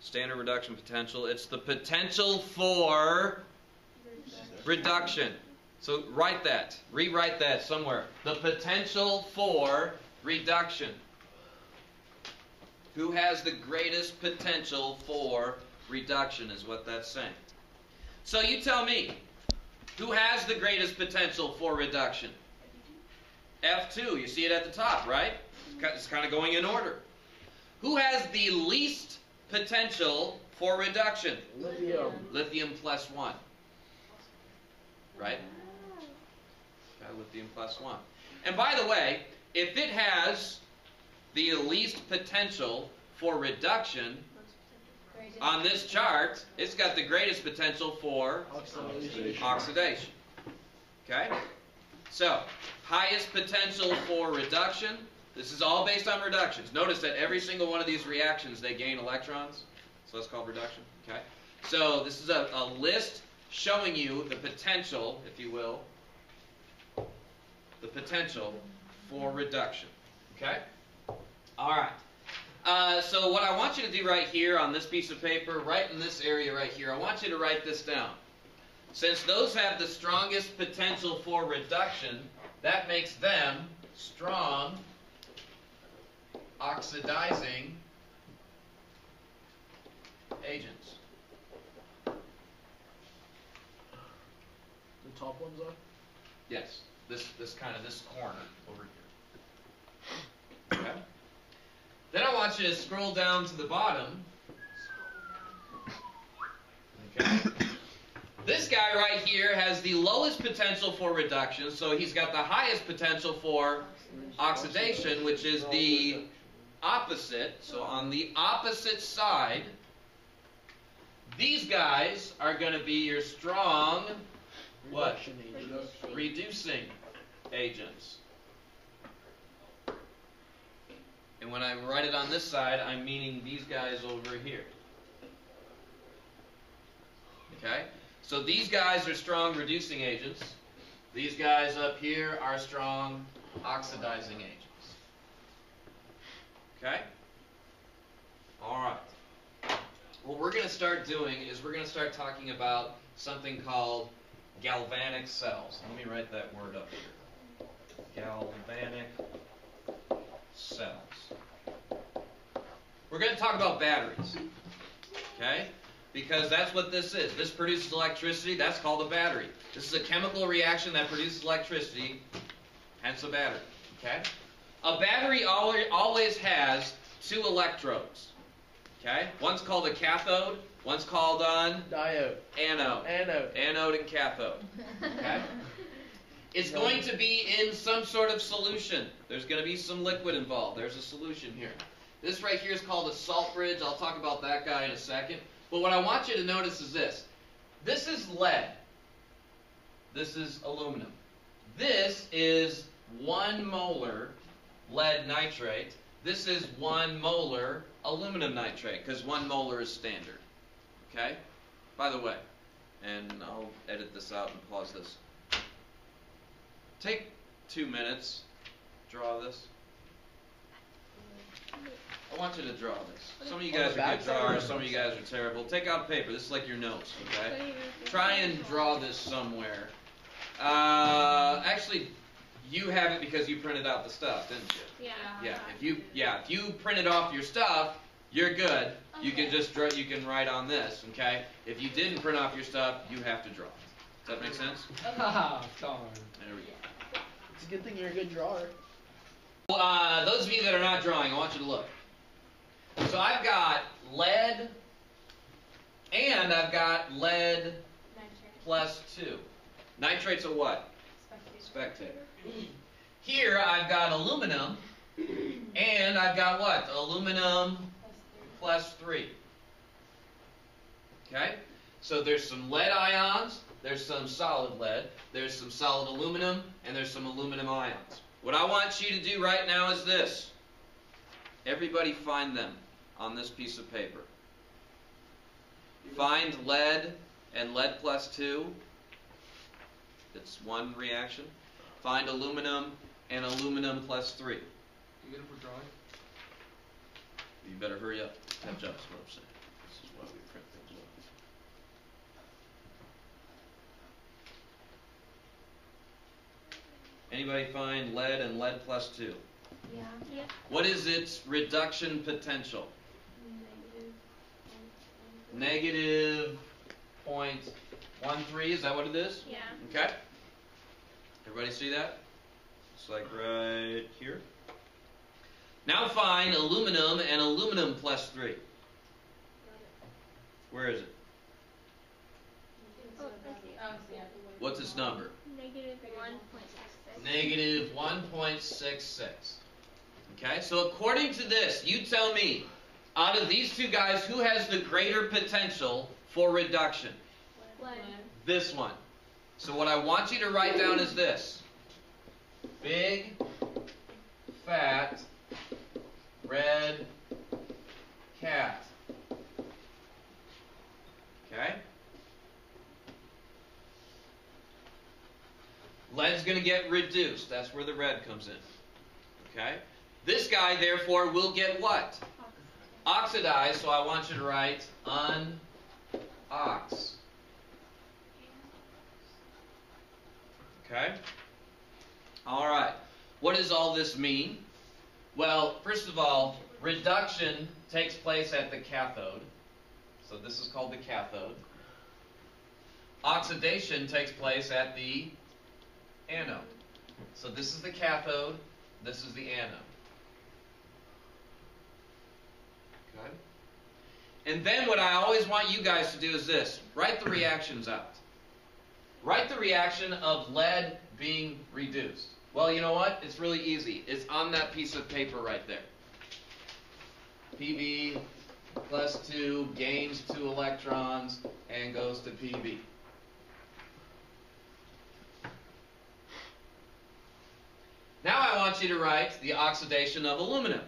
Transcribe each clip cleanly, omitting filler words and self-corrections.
Standard reduction potential. It's the potential for reduction. So write that. Rewrite that somewhere. The potential for reduction. Who has the greatest potential for reduction is what that's saying. So you tell me, who has the greatest potential for reduction? F2. You see it at the top, right? It's kind of going in order. Who has the least potential for reduction? Lithium. Lithium plus 1. Right? Okay, lithium plus 1. And by the way, if it has the least potential for reduction on this chart, it's got the greatest potential for oxidation. Okay? So, highest potential for reduction. This is all based on reductions. Notice that every single one of these reactions, they gain electrons. So that's called reduction. Okay? So this is a list showing you the potential, if you will, the potential for reduction. Okay? All right. So what I want you to do right here on this piece of paper, right in this area right here, I want you to write this down. Since those have the strongest potential for reduction, that makes them strong oxidizing agents. The top ones are? Yes. This corner over here. Okay. Then I want you to scroll down to the bottom. Okay. This guy right here has the lowest potential for reduction, so he's got the highest potential for oxidation, which is the opposite. So on the opposite side, these guys are going to be your strong what? Reducing agents. And when I write it on this side, I'm meaning these guys over here. Okay? So these guys are strong reducing agents. These guys up here are strong oxidizing agents. Okay? All right. What we're going to start doing is we're going to start talking about something called galvanic cells. Let me write that word up here. Galvanic cells. We're going to talk about batteries. Okay? Because that's what this is. This produces electricity. That's called a battery. This is a chemical reaction that produces electricity, hence a battery. Okay? A battery always has two electrodes. Okay? One's called a cathode. One's called an diode. Anode. Anode and cathode. Okay? It's going to be in some sort of solution. There's going to be some liquid involved. There's a solution here. This right here is called a salt bridge. I'll talk about that guy in a second. But what I want you to notice is this. This is lead. This is aluminum. This is 1 molar lead nitrate. This is 1 molar aluminum nitrate, because 1 molar is standard. Okay? By the way, and I'll edit this out and pause this. Take 2 minutes, draw this. I want you to draw this. Some of you guys are good drawers, some of you guys are terrible. Take out paper. This is like your notes, okay? Try and draw this somewhere. Actually, you have it because you printed out the stuff, didn't you? Yeah. If you printed off your stuff, you're good. Okay. You can just draw. You can write on this, okay? If you didn't print off your stuff, you have to draw. Does that make sense? Darn. There we go. It's a good thing you're a good drawer. Well, those of you that are not drawing, I want you to look. So I've got lead, and I've got lead plus 2. Nitrate's a what? Spectator. Here I've got aluminum, and I've got what? Aluminum plus 3. Okay? So there's some lead ions, there's some solid lead, there's some solid aluminum, and there's some aluminum ions. What I want you to do right now is this. Everybody find them on this piece of paper. Find lead and lead plus 2. That's one reaction. Find aluminum and aluminum plus 3. You good for drawing? You better hurry up. Catch up is what I'm saying. Anybody find lead and lead plus 2? Yeah. What is its reduction potential? Negative 0.13, is that what it is? Yeah. Okay. Everybody see that? It's like right here. Now find aluminum and aluminum plus 3. Where is it? What's its number? Negative 1.66. Negative 1.66. Okay, so according to this, you tell me, out of these two guys, who has the greater potential for reduction? Lead. This one. So what I want you to write down is this. Big, fat, red cat. Okay? Lead's going to get reduced. That's where the red comes in. Okay? This guy, therefore, will get what? Oxidized, so I want you to write un-ox. Okay? All right. What does all this mean? Well, first of all, reduction takes place at the cathode. So this is called the cathode. Oxidation takes place at the anode. So this is the cathode, this is the anode. Okay? And then what I always want you guys to do is this. Write the reactions out. Write the reaction of lead being reduced. Well, you know what? It's really easy. It's on that piece of paper right there. Pb plus 2 gains 2 electrons and goes to Pb. Now I want you to write the oxidation of aluminum.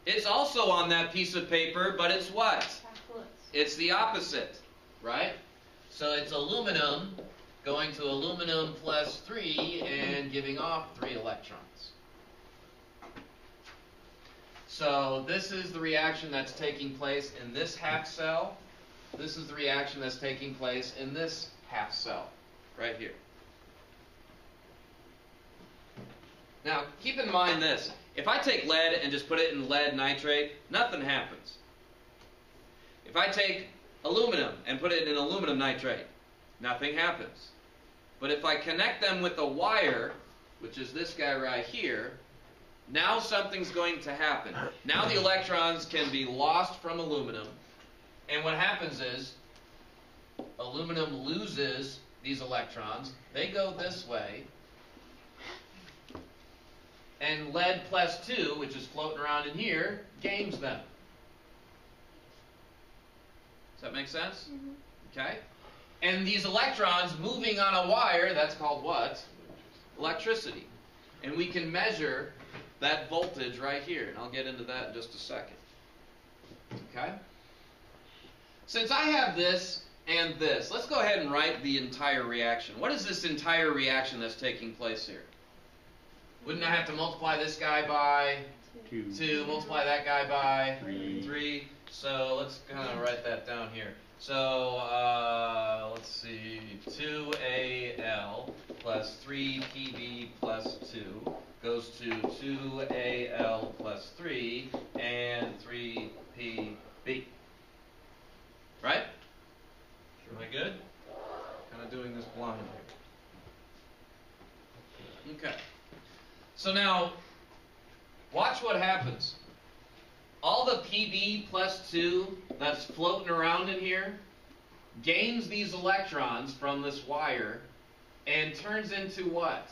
It's also on that piece of paper, but it's what? It's the opposite, right? So it's aluminum going to aluminum plus 3 and giving off 3 electrons. So this is the reaction that's taking place in this half cell. This is the reaction that's taking place in this half cell, right here. Now, keep in mind this. If I take lead and just put it in lead nitrate, nothing happens. If I take aluminum and put it in aluminum nitrate, nothing happens. But if I connect them with a wire, which is this guy right here, now something's going to happen. Now the electrons can be lost from aluminum, and what happens is aluminum loses these electrons. They go this way, and lead plus 2, which is floating around in here, gains them. Does that make sense? Mm-hmm. Okay? And these electrons moving on a wire, that's called what? Electricity. And we can measure that voltage right here, and I'll get into that in just a second. Okay? Since I have this and this, let's go ahead and write the entire reaction. What is this entire reaction that's taking place here? Wouldn't I have to multiply this guy by 2, multiply that guy by 3? So let's kind of write that down here. So let's see, 2Al plus 3Pb plus 2 goes to 2Al plus 3 and 3Pb. Right? Am I good? Kind of doing this blind here. Okay. So now, watch what happens. All the Pb plus 2 that's floating around in here gains these electrons from this wire and turns into what?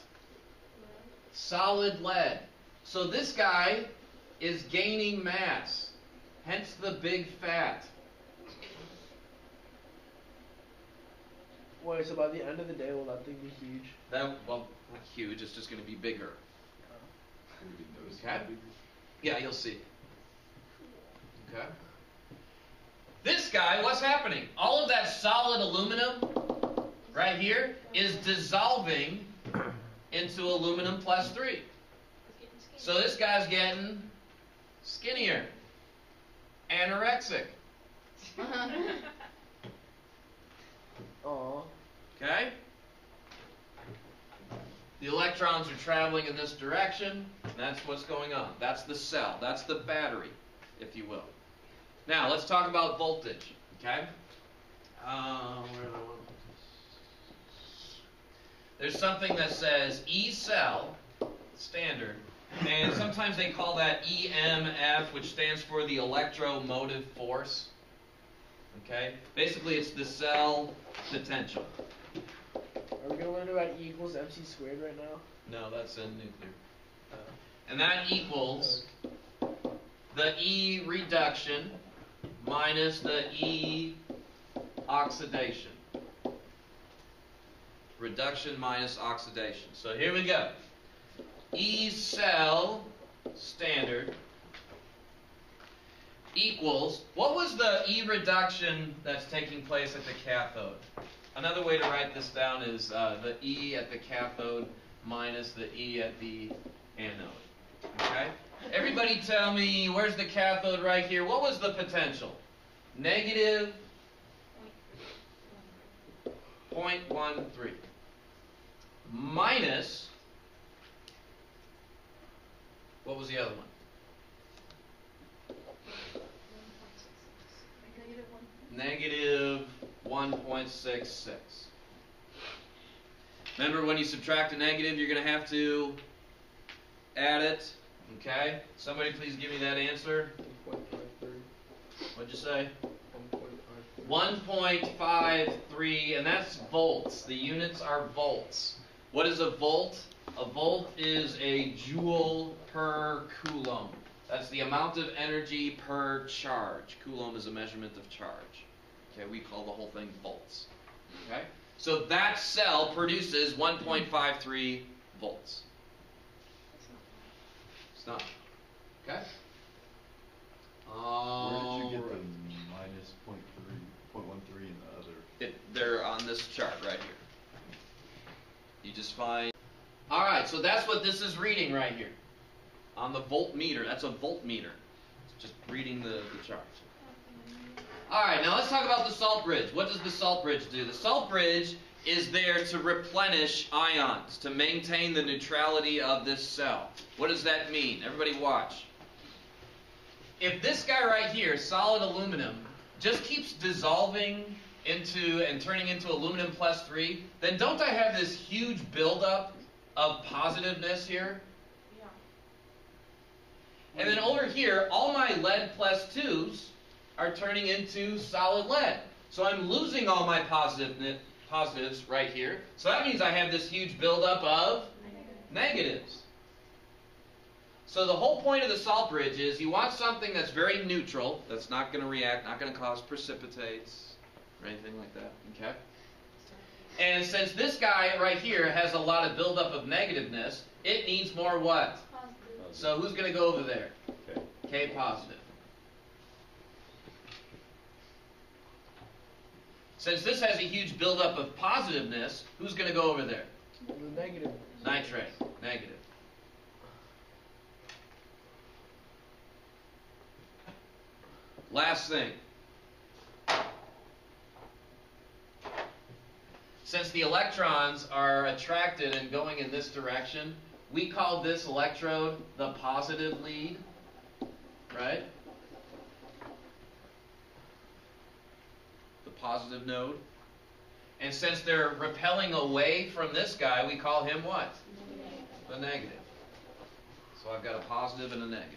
Solid lead. So this guy is gaining mass, hence the big fat. Wait, so by the end of the day, will that thing be huge? Well, not huge. It's just going to be bigger. Okay? Yeah, you'll see. Okay? This guy, what's happening? All of that solid aluminum right here is dissolving into aluminum plus 3. So this guy's getting skinnier, anorexic. Aww. Okay? The electrons are traveling in this direction, and that's what's going on. That's the cell. That's the battery, if you will. Now, let's talk about voltage, okay? There's something that says E cell, standard, and sometimes they call that EMF, which stands for the electromotive force. Okay? Basically, it's the cell potential. Are we going to learn about E equals MC squared right now? No, that's in nuclear. And that equals the E reduction minus the E oxidation. Reduction minus oxidation. So here we go. E cell standard equals, what was the E reduction that's taking place at the cathode? Another way to write this down is the E at the cathode minus the E at the anode. Okay? Everybody tell me, where's the cathode right here? What was the potential? Negative 0.13 minus, what was the other one? Negative 1.66. Remember, when you subtract a negative, you're going to have to add it. Okay? Somebody please give me that answer. 1.53. What'd you say? 1.53. 1.53, and that's volts. The units are volts. What is a volt? A volt is a joule per coulomb. That's the amount of energy per charge. Coulomb is a measurement of charge. Okay, we call the whole thing volts. Okay? So that cell produces 1.53 volts. It's not. Okay? Where did you get the minus 0.13 in the other? They're on this chart right here. You just find... Alright, so that's what this is reading right here. On the voltmeter. That's a voltmeter. It's just reading the chart. Alright, now let's talk about the salt bridge. What does the salt bridge do? The salt bridge is there to replenish ions, to maintain the neutrality of this cell. What does that mean? Everybody watch. If this guy right here, solid aluminum, just keeps dissolving into and turning into aluminum plus 3, then don't I have this huge buildup of positiveness here? Yeah. And then over here, all my lead plus 2s are turning into solid lead. So I'm losing all my positives right here. So that means I have this huge buildup of negatives. So the whole point of the salt bridge is you want something that's very neutral, that's not going to react, not going to cause precipitates or anything like that. Okay? And since this guy right here has a lot of buildup of negativeness, it needs more what? Positive. So who's going to go over there? Okay. K positive. Since this has a huge buildup of positiveness, who's going to go over there? The negative. Nitrate. Negative. Last thing. Since the electrons are attracted and going in this direction, we call this electrode the positive lead, right? The positive node. And since they're repelling away from this guy, we call him what? The negative. So I've got a positive and a negative.